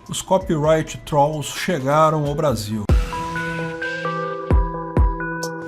os copyright trolls chegaram ao Brasil.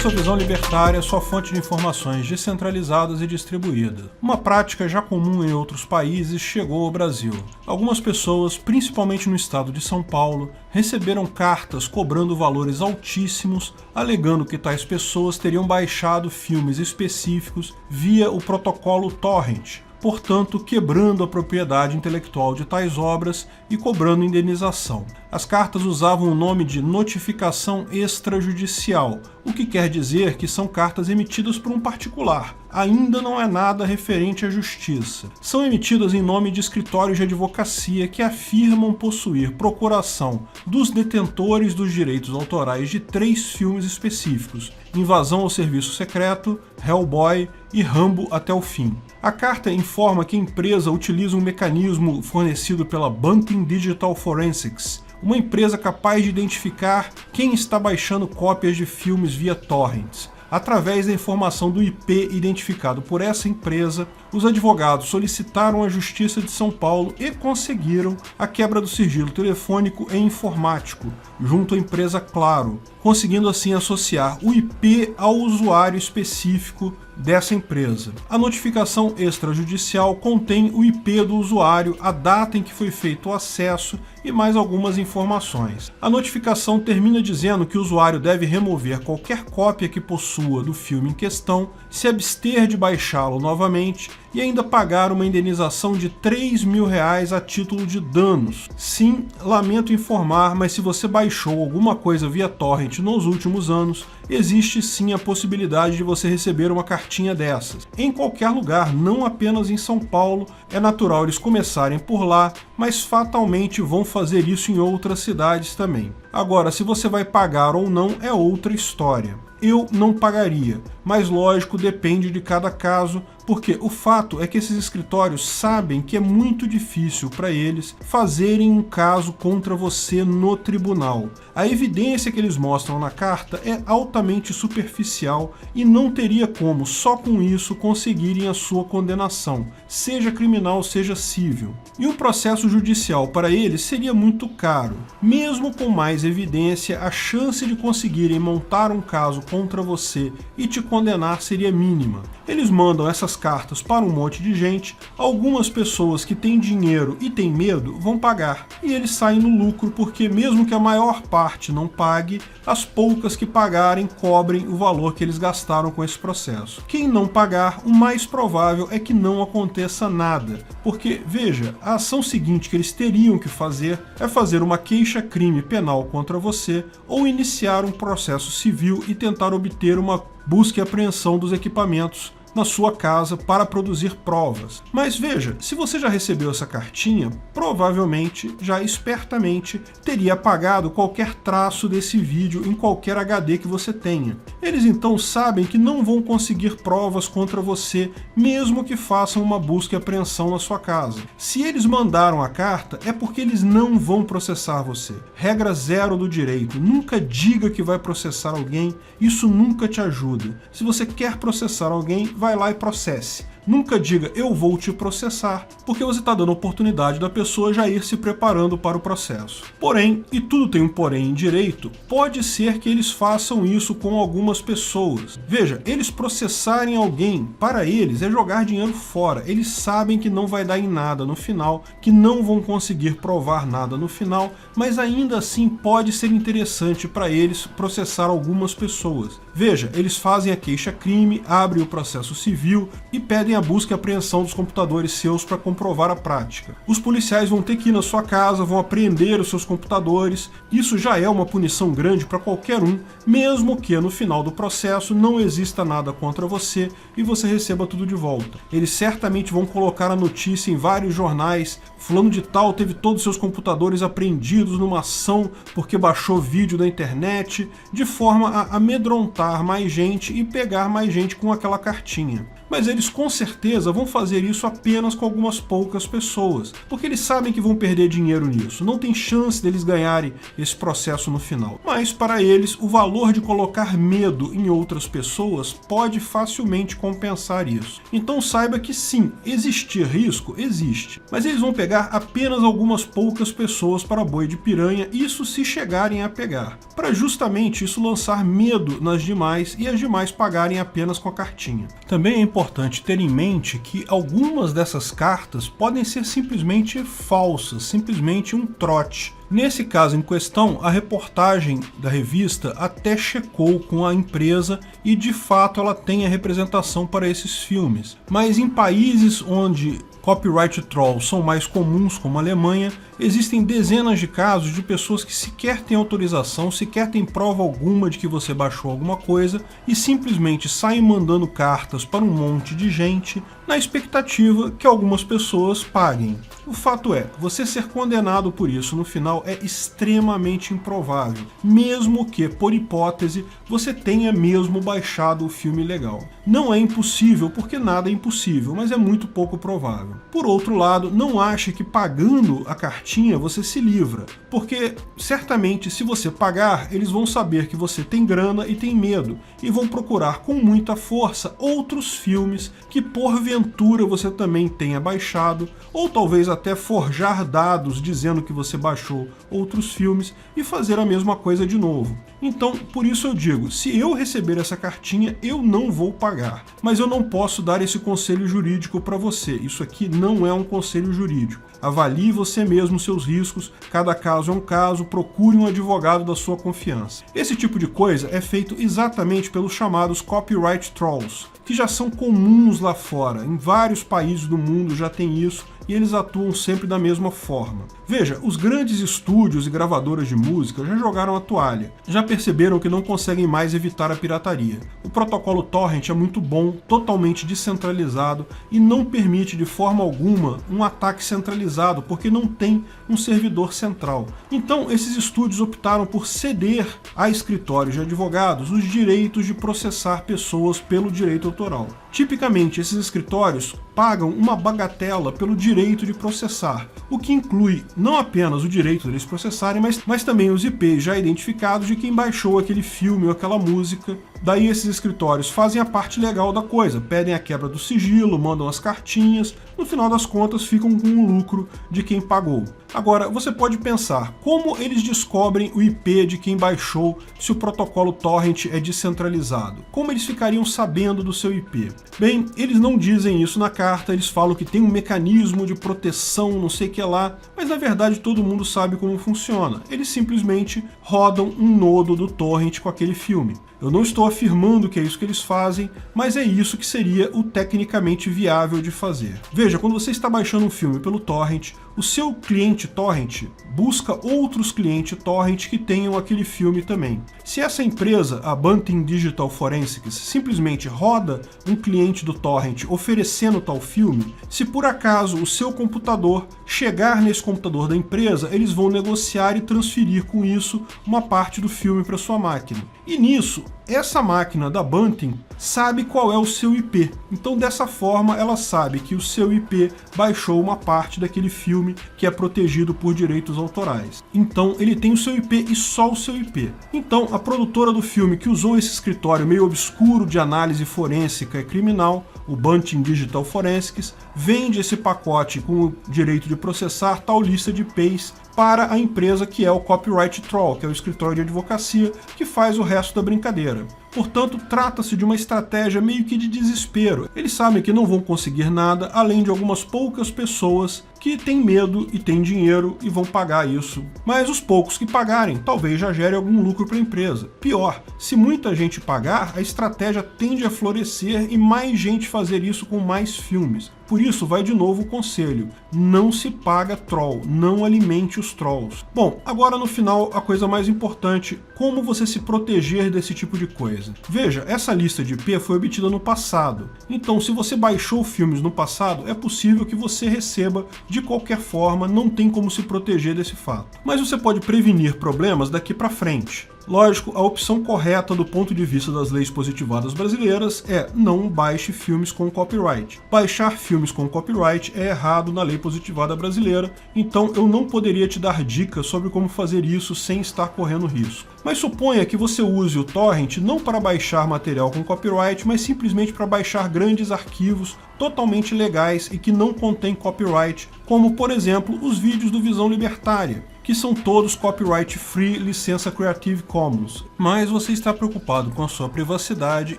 Sua visão libertária é sua fonte de informações descentralizadas e distribuídas. Uma prática já comum em outros países chegou ao Brasil. Algumas pessoas, principalmente no estado de São Paulo, receberam cartas cobrando valores altíssimos, alegando que tais pessoas teriam baixado filmes específicos via o protocolo Torrent, portanto quebrando a propriedade intelectual de tais obras e cobrando indenização. As cartas usavam o nome de notificação extrajudicial, o que quer dizer que são cartas emitidas por um particular. Ainda não é nada referente à justiça. São emitidas em nome de escritórios de advocacia que afirmam possuir procuração dos detentores dos direitos autorais de 3 filmes específicos: Invasão ao Serviço Secreto, Hellboy e Rambo Até o Fim. A carta informa que a empresa utiliza um mecanismo fornecido pela Bunting Digital Forensics, uma empresa capaz de identificar quem está baixando cópias de filmes via torrents. Através da informação do IP identificado por essa empresa, os advogados solicitaram à Justiça de São Paulo e conseguiram a quebra do sigilo telefônico e informático, junto à empresa Claro, conseguindo assim associar o IP ao usuário específico dessa empresa. A notificação extrajudicial contém o IP do usuário, a data em que foi feito o acesso e mais algumas informações. A notificação termina dizendo que o usuário deve remover qualquer cópia que possua do filme em questão, se abster de baixá-lo novamente e ainda pagar uma indenização de R$3.000 a título de danos. Sim, lamento informar, mas se você baixou alguma coisa via torrent nos últimos anos, existe sim a possibilidade de você receber uma cartinha dessas. Em qualquer lugar, não apenas em São Paulo, é natural eles começarem por lá, mas fatalmente vão fazer isso em outras cidades também. Agora, se você vai pagar ou não é outra história. Eu não pagaria, mas lógico, depende de cada caso, porque o fato é que esses escritórios sabem que é muito difícil para eles fazerem um caso contra você no tribunal. A evidência que eles mostram na carta é altamente superficial e não teria como, só com isso, conseguirem a sua condenação, seja criminal, seja civil. E um processo judicial para eles seria muito caro. Mesmo com mais evidência, a chance de conseguirem montar um caso contra você e te condenar seria mínima. Eles mandam essas cartas para um monte de gente, algumas pessoas que têm dinheiro e têm medo vão pagar, e eles saem no lucro porque mesmo que a maior parte não pague, as poucas que pagarem cobrem o valor que eles gastaram com esse processo. Quem não pagar, o mais provável é que não aconteça nada, porque, veja, a ação seguinte que eles teriam que fazer é fazer uma queixa-crime penal contra você ou iniciar um processo civil e tentar obter uma busca e apreensão dos equipamentos na sua casa para produzir provas. Mas veja, se você já recebeu essa cartinha, provavelmente, já espertamente, teria apagado qualquer traço desse vídeo em qualquer HD que você tenha. Eles então sabem que não vão conseguir provas contra você, mesmo que façam uma busca e apreensão na sua casa. Se eles mandaram a carta, é porque eles não vão processar você. Regra 0 do direito, nunca diga que vai processar alguém, isso nunca te ajuda. Se você quer processar alguém, vai lá e processe. Nunca diga, eu vou te processar, porque você está dando a oportunidade da pessoa já ir se preparando para o processo. Porém, e tudo tem um porém em direito, pode ser que eles façam isso com algumas pessoas. Veja, eles processarem alguém, para eles, é jogar dinheiro fora. Eles sabem que não vai dar em nada no final, que não vão conseguir provar nada no final, mas ainda assim pode ser interessante para eles processar algumas pessoas. Veja, eles fazem a queixa-crime, abrem o processo civil e pedem a busca e apreensão dos computadores seus para comprovar a prática. Os policiais vão ter que ir na sua casa, vão apreender os seus computadores. Isso já é uma punição grande para qualquer um, mesmo que no final do processo não exista nada contra você e você receba tudo de volta. Eles certamente vão colocar a notícia em vários jornais, fulano de tal teve todos os seus computadores apreendidos numa ação porque baixou vídeo da internet, de forma a amedrontar mais gente e pegar mais gente com aquela cartinha. mas eles com certeza vão fazer isso apenas com algumas poucas pessoas, porque eles sabem que vão perder dinheiro nisso, não tem chance deles ganharem esse processo no final. Mas para eles, o valor de colocar medo em outras pessoas pode facilmente compensar isso. Então saiba que sim, existir risco existe, mas eles vão pegar apenas algumas poucas pessoas para boi de piranha, isso se chegarem a pegar, para justamente isso lançar medo nas demais e as demais pagarem apenas com a cartinha. Também é importante ter em mente que algumas dessas cartas podem ser simplesmente falsas, simplesmente um trote. Nesse caso em questão, a reportagem da revista até checou com a empresa e de fato ela tem a representação para esses filmes. Mas em países onde copyright trolls são mais comuns, como a Alemanha, existem dezenas de casos de pessoas que sequer têm autorização, sequer têm prova alguma de que você baixou alguma coisa e simplesmente saem mandando cartas para um monte de gente na expectativa que algumas pessoas paguem. O fato é, você ser condenado por isso no final é extremamente improvável, mesmo que, por hipótese, você tenha mesmo baixado o filme legal. Não é impossível, porque nada é impossível, mas é muito pouco provável. Por outro lado, não ache que pagando a cartinha você se livra, porque certamente se você pagar, eles vão saber que você tem grana e tem medo, e vão procurar com muita força outros filmes que porventura você também tenha baixado, ou talvez até forjar dados dizendo que você baixou outros filmes e fazer a mesma coisa de novo. Então, por isso eu digo, se eu receber essa cartinha, eu não vou pagar. Mas eu não posso dar esse conselho jurídico para você. Isso aqui não é um conselho jurídico. Avalie você mesmo seus riscos, cada caso é um caso, procure um advogado da sua confiança. Esse tipo de coisa é feito exatamente pelos chamados copyright trolls, que já são comuns lá fora. Em vários países do mundo já tem isso, e eles atuam sempre da mesma forma. Veja, os grandes estúdios e gravadoras de música já jogaram a toalha, já perceberam que não conseguem mais evitar a pirataria. O protocolo torrent é muito bom, totalmente descentralizado e não permite de forma alguma um ataque centralizado, porque não tem um servidor central. Então, esses estúdios optaram por ceder a escritórios de advogados os direitos de processar pessoas pelo direito autoral. Tipicamente, esses escritórios pagam uma bagatela pelo direito de processar, o que inclui não apenas o direito deles processarem, mas também os IPs já identificados de quem baixou aquele filme ou aquela música. Daí esses escritórios fazem a parte legal da coisa, pedem a quebra do sigilo, mandam as cartinhas, no final das contas ficam com o lucro de quem pagou. Agora, você pode pensar, como eles descobrem o IP de quem baixou se o protocolo torrent é descentralizado? Como eles ficariam sabendo do seu IP? Bem, eles não dizem isso na carta, eles falam que tem um mecanismo de proteção, não sei o que lá, mas na verdade todo mundo sabe como funciona. Eles simplesmente rodam um nodo do torrent com aquele filme. Eu não estou afirmando que é isso que eles fazem, mas é isso que seria o tecnicamente viável de fazer. Veja, quando você está baixando um filme pelo torrent, o seu cliente torrent busca outros clientes torrent que tenham aquele filme também. Se essa empresa, a Bunting Digital Forensics, simplesmente roda um cliente do torrent oferecendo tal filme, se por acaso o seu computador chegar nesse computador da empresa, eles vão negociar e transferir com isso uma parte do filme para sua máquina. E nisso, essa máquina da Bunting sabe qual é o seu IP. Então dessa forma ela sabe que o seu IP baixou uma parte daquele filme que é protegido por direitos autorais. Então ele tem o seu IP e só o seu IP. Então a produtora do filme que usou esse escritório meio obscuro de análise forensica e criminal, o Bunting Digital Forensics, vende esse pacote com o direito de processar tal lista de IPs para a empresa que é o Copyright Troll, que é o escritório de advocacia que faz o resto da brincadeira. Portanto, trata-se de uma estratégia meio que de desespero. Eles sabem que não vão conseguir nada, além de algumas poucas pessoas que têm medo e têm dinheiro e vão pagar isso. Mas os poucos que pagarem, talvez já gere algum lucro para a empresa. Pior, se muita gente pagar, a estratégia tende a florescer e mais gente fazer isso com mais filmes. Por isso, vai de novo o conselho, não se paga troll, não alimente os trolls. Bom, agora no final, a coisa mais importante, como você se proteger desse tipo de coisa. Veja, essa lista de IP foi obtida no passado, então se você baixou filmes no passado, é possível que você receba de qualquer forma, não tem como se proteger desse fato. Mas você pode prevenir problemas daqui para frente. Lógico, a opção correta do ponto de vista das leis positivadas brasileiras é não baixe filmes com copyright. Baixar filmes com copyright é errado na lei positivada brasileira, então eu não poderia te dar dicas sobre como fazer isso sem estar correndo risco. Mas suponha que você use o torrent não para baixar material com copyright, mas simplesmente para baixar grandes arquivos totalmente legais e que não contêm copyright, como por exemplo os vídeos do Visão Libertária, que são todos copyright free, licença Creative Commons. Mas você está preocupado com a sua privacidade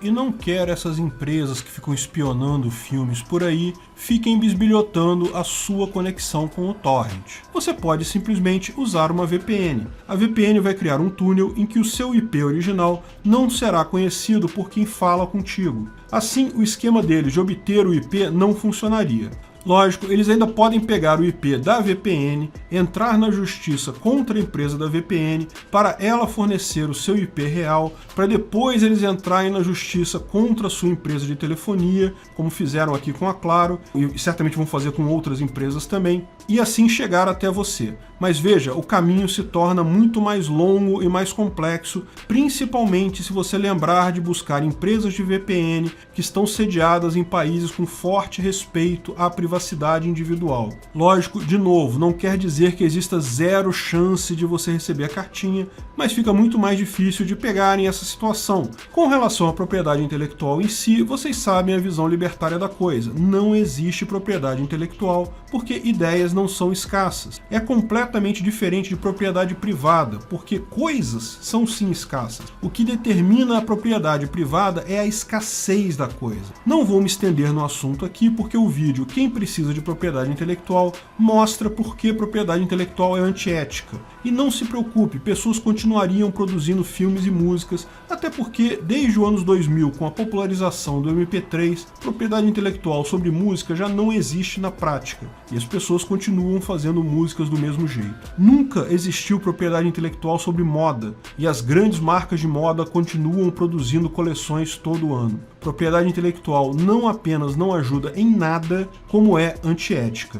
e não quer essas empresas que ficam espionando filmes por aí fiquem bisbilhotando a sua conexão com o torrent. Você pode simplesmente usar uma VPN. A VPN vai criar um túnel em que o seu IP original não será conhecido por quem fala contigo. Assim, o esquema deles de obter o IP não funcionaria. Lógico, eles ainda podem pegar o IP da VPN, entrar na justiça contra a empresa da VPN para ela fornecer o seu IP real, para depois eles entrarem na justiça contra a sua empresa de telefonia, como fizeram aqui com a Claro, e certamente vão fazer com outras empresas também, e assim chegar até você. Mas veja, o caminho se torna muito mais longo e mais complexo, principalmente se você lembrar de buscar empresas de VPN que estão sediadas em países com forte respeito à privacidade individual. Lógico, de novo, não quer dizer que exista zero chance de você receber a cartinha, mas fica muito mais difícil de pegarem essa situação. Com relação à propriedade intelectual em si, vocês sabem a visão libertária da coisa. Não existe propriedade intelectual porque ideias não são escassas. É completamente diferente de propriedade privada, porque coisas são sim escassas. O que determina a propriedade privada é a escassez da coisa. Não vou me estender no assunto aqui porque o vídeo Quem Precisa de Propriedade Intelectual mostra por que propriedade intelectual é antiética. E não se preocupe, pessoas continuariam produzindo filmes e músicas, até porque desde os anos 2000, com a popularização do MP3, propriedade intelectual sobre música já não existe na prática, e as pessoas continuam fazendo músicas do mesmo jeito. Nunca existiu propriedade intelectual sobre moda, e as grandes marcas de moda continuam produzindo coleções todo ano. Propriedade intelectual não apenas não ajuda em nada, como é antiética.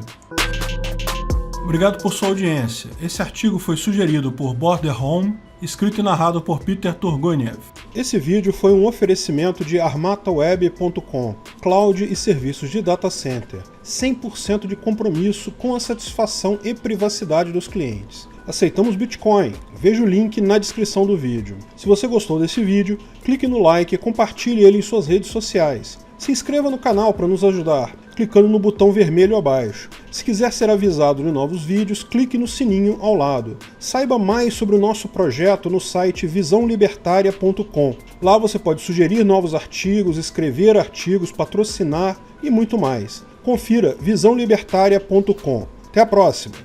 Obrigado por sua audiência. Esse artigo foi sugerido por Border Home, escrito e narrado por Peter Turgoniev. Esse vídeo foi um oferecimento de armataweb.com, cloud e serviços de data center, 100% de compromisso com a satisfação e privacidade dos clientes. Aceitamos Bitcoin, veja o link na descrição do vídeo. Se você gostou desse vídeo, clique no like e compartilhe ele em suas redes sociais. Se inscreva no canal para nos ajudar, clicando no botão vermelho abaixo. Se quiser ser avisado de novos vídeos, clique no sininho ao lado. Saiba mais sobre o nosso projeto no site visãolibertaria.com. Lá você pode sugerir novos artigos, escrever artigos, patrocinar e muito mais. Confira visãolibertaria.com. Até a próxima!